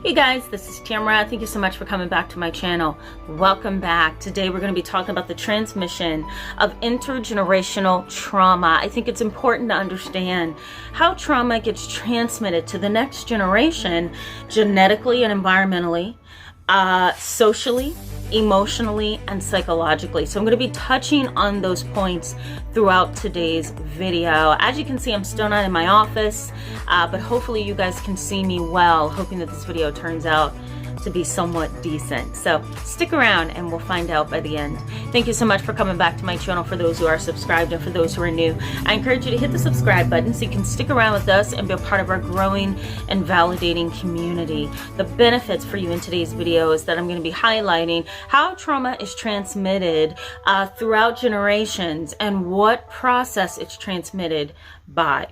Hey guys, this is Tamara. Thank you so much for coming back to my channel. Welcome back. Today we're going to be talking about the transmission of intergenerational trauma. I think it's important to understand how trauma gets transmitted to the next generation genetically and environmentally, socially, emotionally, and psychologically. So I'm going to be touching on those points throughout today's video. As you can see, I'm still not in my office, but hopefully you guys can see me well, hoping that this video turns out to be somewhat decent. So stick around and we'll find out by the end. Thank you so much for coming back to my channel. For those who are subscribed and for those who are new, I encourage you to hit the subscribe button so you can stick around with us and be a part of our growing and validating community. The benefits for you in today's video is that I'm going to be highlighting how trauma is transmitted throughout generations and what process it's transmitted by.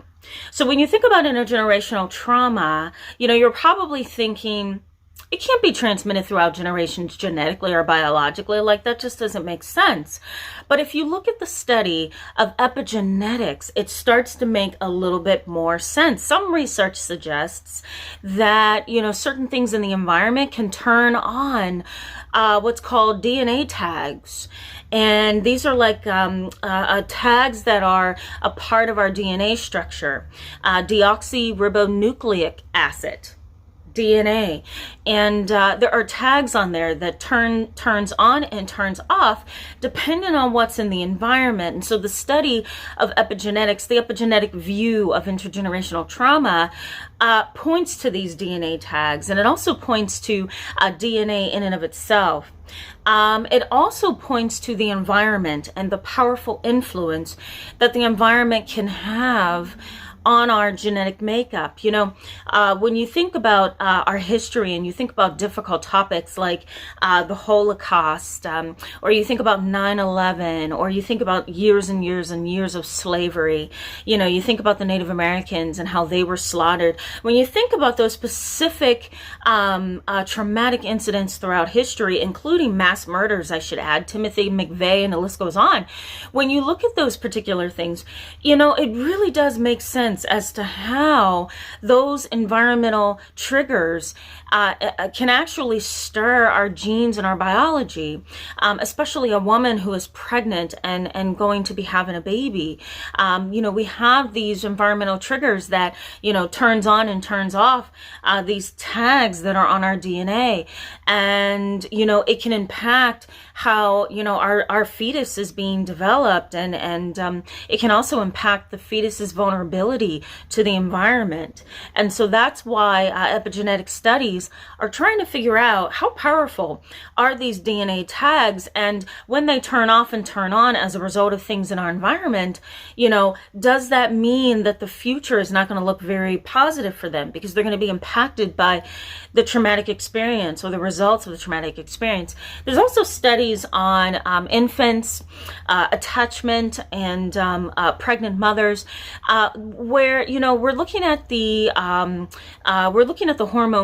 So when you think about intergenerational trauma, you're probably thinking, it can't be transmitted throughout generations genetically or biologically. Like, that just doesn't make sense. But if you look at the study of epigenetics, it starts to make a little bit more sense. Some research suggests that, certain things in the environment can turn on what's called DNA tags. And these are like tags that are a part of our DNA structure. Deoxyribonucleic acid. DNA, and there are tags on there that turns on and turns off depending on what's in the environment. And so the study of epigenetics, the epigenetic view of intergenerational trauma, points to these DNA tags, and it also points to DNA in and of itself. It also points to the environment and the powerful influence that the environment can have on our genetic makeup. When you think about our history and you think about difficult topics like the Holocaust, or you think about 9/11, or you think about years and years and years of slavery, you think about the Native Americans and how they were slaughtered. When you think about those specific traumatic incidents throughout history, including mass murders, I should add, Timothy McVeigh, and the list goes on. When you look at those particular things, it really does make sense as to how those environmental triggers can actually stir our genes and our biology, especially a woman who is pregnant and going to be having a baby. We have these environmental triggers that, turns on and turns off these tags that are on our DNA. And, it can impact how, our fetus is being developed, and it can also impact the fetus's vulnerability to the environment. And so that's why epigenetic studies are trying to figure out how powerful are these DNA tags, and when they turn off and turn on as a result of things in our environment, does that mean that the future is not going to look very positive for them because they're going to be impacted by the traumatic experience or the results of the traumatic experience? There's also studies on infants, attachment, and pregnant mothers, where we're looking at the hormone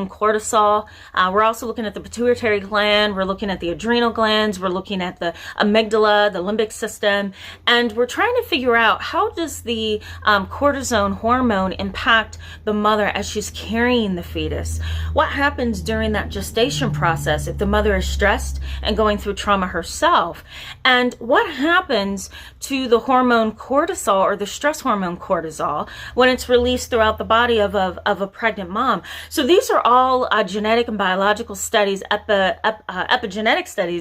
cortisol. We're also looking at the pituitary gland. We're looking at the adrenal glands. We're looking at the amygdala, the limbic system, and we're trying to figure out how does the cortisone hormone impact the mother as she's carrying the fetus. What happens during that gestation process if the mother is stressed and going through trauma herself, and what happens to the hormone cortisol, or the stress hormone cortisol, when it's released throughout the body of a pregnant mom. So these are all genetic and biological studies, epigenetic studies,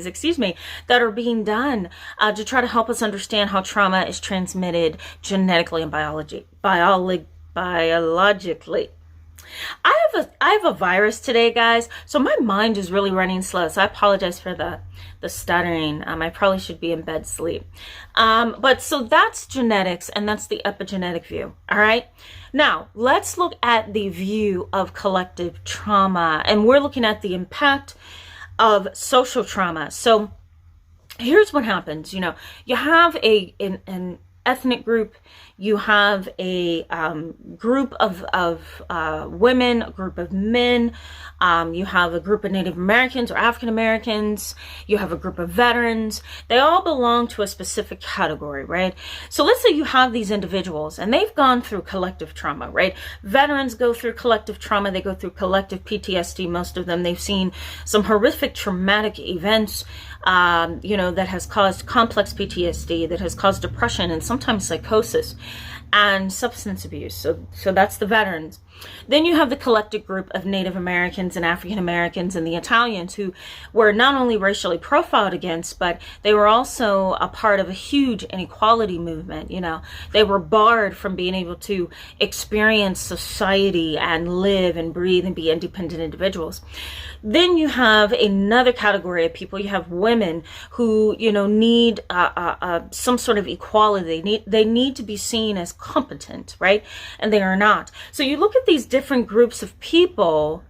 that are being done to try to help us understand how trauma is transmitted genetically and biologically. I have a virus today, guys, so my mind is really running slow, so I apologize for the stuttering. I probably should be in bed sleep. But so that's genetics, and that's the epigenetic view. All right. Now let's look at the view of collective trauma, and we're looking at the impact of social trauma. So here's what happens. You have an ethnic group, you have a group of women, a group of men, You have a group of Native Americans or African Americans. You have a group of veterans. They all belong to a specific category, right? So let's say you have these individuals and they've gone through collective trauma, right? Veterans go through collective trauma. They go through collective PTSD. Most of them, they've seen some horrific traumatic events, that has caused complex PTSD, that has caused depression and sometimes psychosis and substance abuse. So that's the veterans. Then you have the collective group of Native Americans and African Americans and the Italians, who were not only racially profiled against, but they were also a part of a huge inequality movement. They were barred from being able to experience society and live and breathe and be independent individuals. Then you have another category of people. You have women who, need some sort of equality. They need to be seen as competent, right? And they are not. So you look at these different groups of people,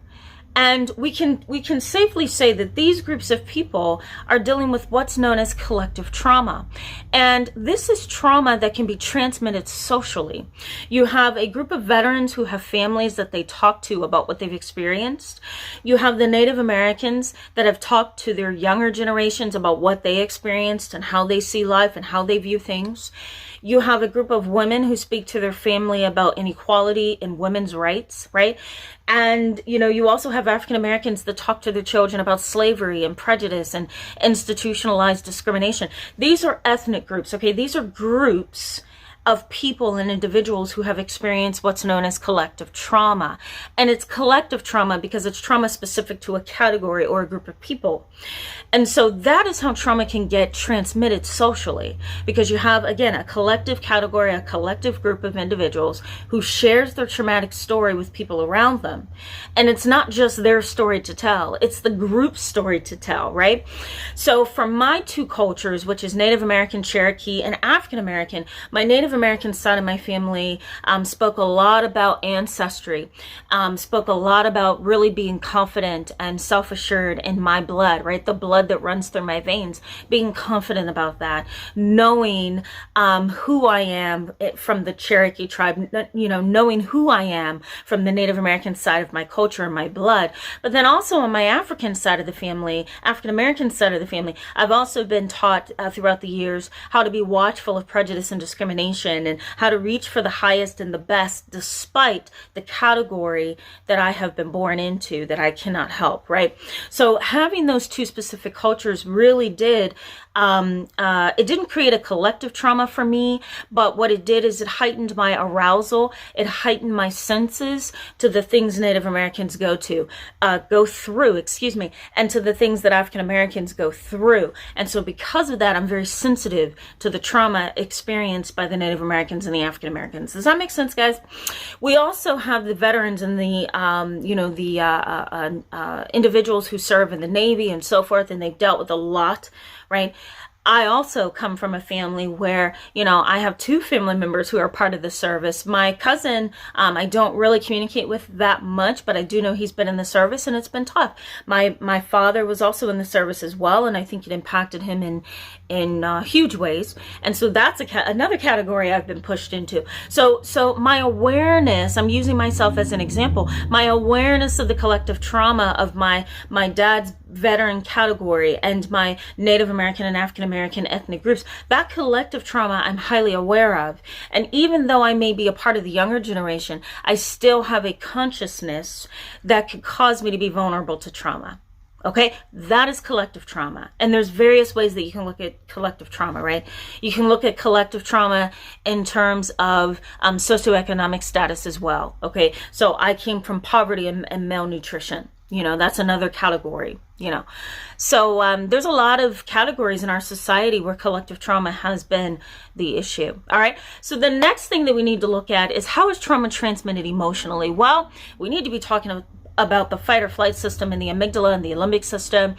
and we can safely say that these groups of people are dealing with what's known as collective trauma. And this is trauma that can be transmitted socially. You have a group of veterans who have families that they talk to about what they've experienced. You have the Native Americans that have talked to their younger generations about what they experienced and how they see life and how they view things. You have a group of women who speak to their family about inequality and women's rights, right? And, you also have African Americans that talk to their children about slavery and prejudice and institutionalized discrimination. These are ethnic groups, okay? These are groups of people and individuals who have experienced what's known as collective trauma. And it's collective trauma because it's trauma specific to a category or a group of people. And so that is how trauma can get transmitted socially, because you have, again, a collective category, a collective group of individuals who shares their traumatic story with people around them. And it's not just their story to tell, it's the group story to tell, right? So from my two cultures, which is Native American, Cherokee, and African American, my Native American side of my family spoke a lot about ancestry, spoke a lot about really being confident and self-assured in my blood, right? The blood that runs through my veins, being confident about that, knowing who I am from the Cherokee tribe, knowing who I am from the Native American side of my culture and my blood. But then also on my African side of the family, African American side of the family, I've also been taught throughout the years how to be watchful of prejudice and discrimination and how to reach for the highest and the best despite the category that I have been born into that I cannot help, right? So having those two specific cultures really did, it didn't create a collective trauma for me, but what it did is it heightened my arousal, it heightened my senses to the things Native Americans go through, and to the things that African Americans go through. And so because of that, I'm very sensitive to the trauma experienced by the Native Americans and the African Americans. Does that make sense, guys? We also have the veterans and the, individuals who serve in the Navy and so forth, and they've dealt with a lot, right? I also come from a family where, I have two family members who are part of the service. My cousin, I don't really communicate with that much, but I do know he's been in the service and it's been tough. My father was also in the service as well, and I think it impacted him in huge ways. And so that's another category I've been pushed into. So my awareness, I'm using myself as an example, my awareness of the collective trauma of my dad's veteran category and my Native American and African American ethnic groups, that collective trauma I'm highly aware of. And even though I may be a part of the younger generation, I still have a consciousness that could cause me to be vulnerable to trauma. Okay, that is collective trauma. And there's various ways that you can look at collective trauma, right? You can look at collective trauma in terms of socioeconomic status as well. Okay, so I came from poverty and malnutrition. That's another category, So there's a lot of categories in our society where collective trauma has been the issue. All right. So the next thing that we need to look at is, how is trauma transmitted emotionally? Well, we need to be talking about the fight or flight system and the amygdala and the limbic system.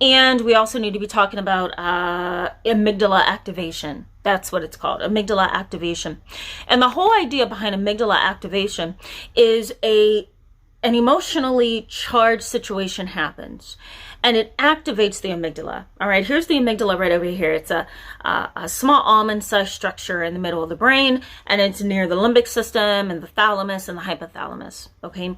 And we also need to be talking about amygdala activation. That's what it's called, amygdala activation. And the whole idea behind amygdala activation is an emotionally charged situation happens and it activates the amygdala. All right, here's the amygdala right over here. It's a small almond-sized structure in the middle of the brain, and it's near the limbic system and the thalamus and the hypothalamus. Okay,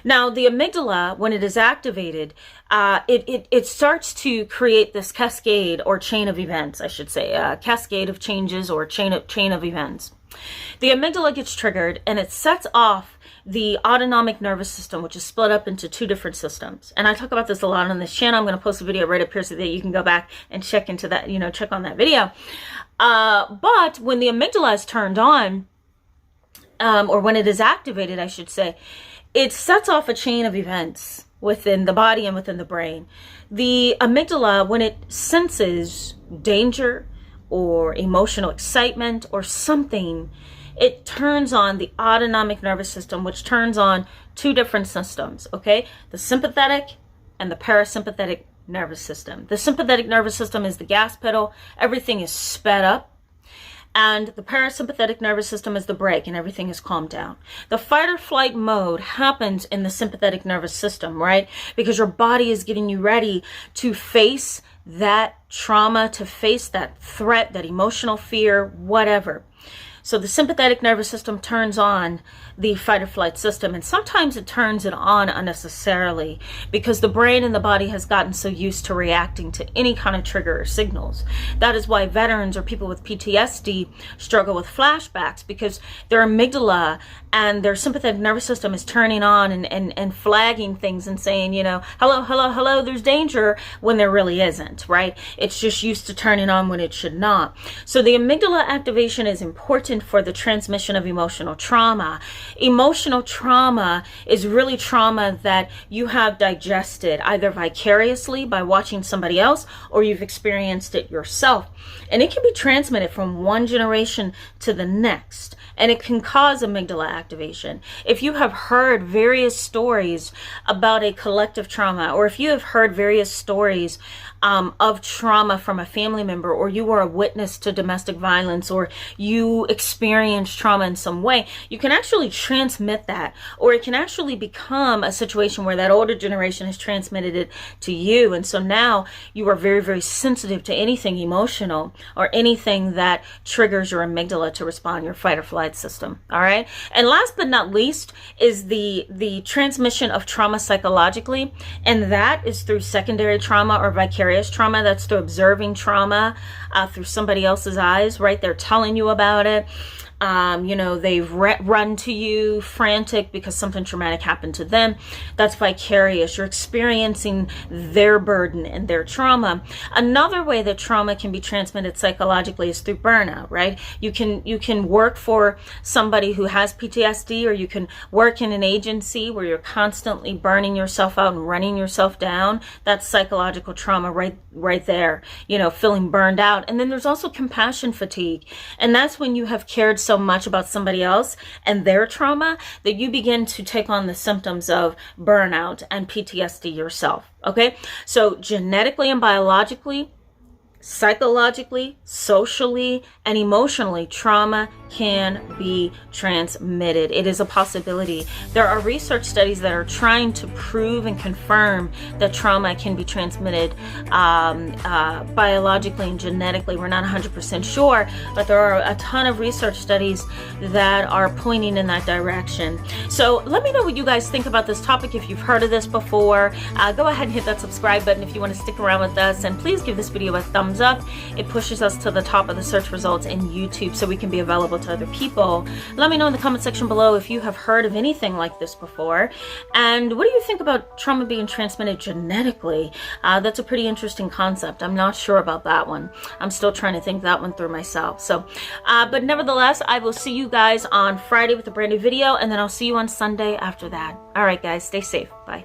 Now, the amygdala, when it is activated, it starts to create this cascade or chain of events, I should say, cascade of changes or chain of events. The amygdala gets triggered and it sets off the autonomic nervous system, which is split up into two different systems. And I talk about this a lot on this channel. I'm going to post a video right up here so that you can go back and check into that, check on that video. But when the amygdala is turned on, or when it is activated, I should say, it sets off a chain of events within the body and within the brain. The amygdala, when it senses danger or emotional excitement or something, it turns on the autonomic nervous system, which turns on two different systems, okay? The sympathetic and the parasympathetic nervous system. The sympathetic nervous system is the gas pedal. Everything is sped up. And the parasympathetic nervous system is the brake, and everything is calmed down. The fight or flight mode happens in the sympathetic nervous system, right? Because your body is getting you ready to face that trauma, to face that threat, that emotional fear, whatever. So the sympathetic nervous system turns on the fight or flight system, and sometimes it turns it on unnecessarily because the brain and the body has gotten so used to reacting to any kind of trigger or signals. That is why veterans or people with PTSD struggle with flashbacks, because their amygdala and their sympathetic nervous system is turning on and flagging things and saying, hello, hello, hello, there's danger, when there really isn't, right? It's just used to turning on when it should not. So the amygdala activation is important for the transmission of emotional trauma. Emotional trauma is really trauma that you have digested either vicariously by watching somebody else, or you've experienced it yourself. And it can be transmitted from one generation to the next, and it can cause amygdala activation. If you have heard various stories about a collective trauma, or if you have heard various stories of trauma from a family member, or you were a witness to domestic violence, or you experienced trauma in some way, you can actually transmit that, or it can actually become a situation where that older generation has transmitted it to you. And so now you are very, very sensitive to anything emotional or anything that triggers your amygdala to respond, your fight or flight system. All right. And last but not least is the transmission of trauma psychologically. And that is through secondary trauma or vicarious trauma. That's through observing trauma through somebody else's eyes, right? They're telling you about it. They've run to you frantic because something traumatic happened to them. That's vicarious. You're experiencing their burden and their trauma. Another way that trauma can be transmitted psychologically is through burnout, right? You can work for somebody who has PTSD, or you can work in an agency where you're constantly burning yourself out and running yourself down. That's psychological trauma right there, feeling burned out. And then there's also compassion fatigue. And that's when you have cared so much about somebody else and their trauma that you begin to take on the symptoms of burnout and PTSD yourself. Okay, so genetically and biologically, psychologically, socially, and emotionally, trauma can be transmitted. It is a possibility. There are research studies that are trying to prove and confirm that trauma can be transmitted biologically and genetically. We're not 100% sure, but there are a ton of research studies that are pointing in that direction. So let me know what you guys think about this topic. If you've heard of this before, go ahead and hit that subscribe button if you want to stick around with us, and please give this video a thumbs up. It pushes us to the top of the search results in YouTube so we can be available to other people. Let me know in the comment section below if you have heard of anything like this before, and what do you think about trauma being transmitted genetically? That's a pretty interesting concept. I'm not sure about that one. I'm still trying to think that one through myself. So but nevertheless, I will see you guys on Friday with a brand new video, and then I'll see you on Sunday after that. All right guys, stay safe. Bye.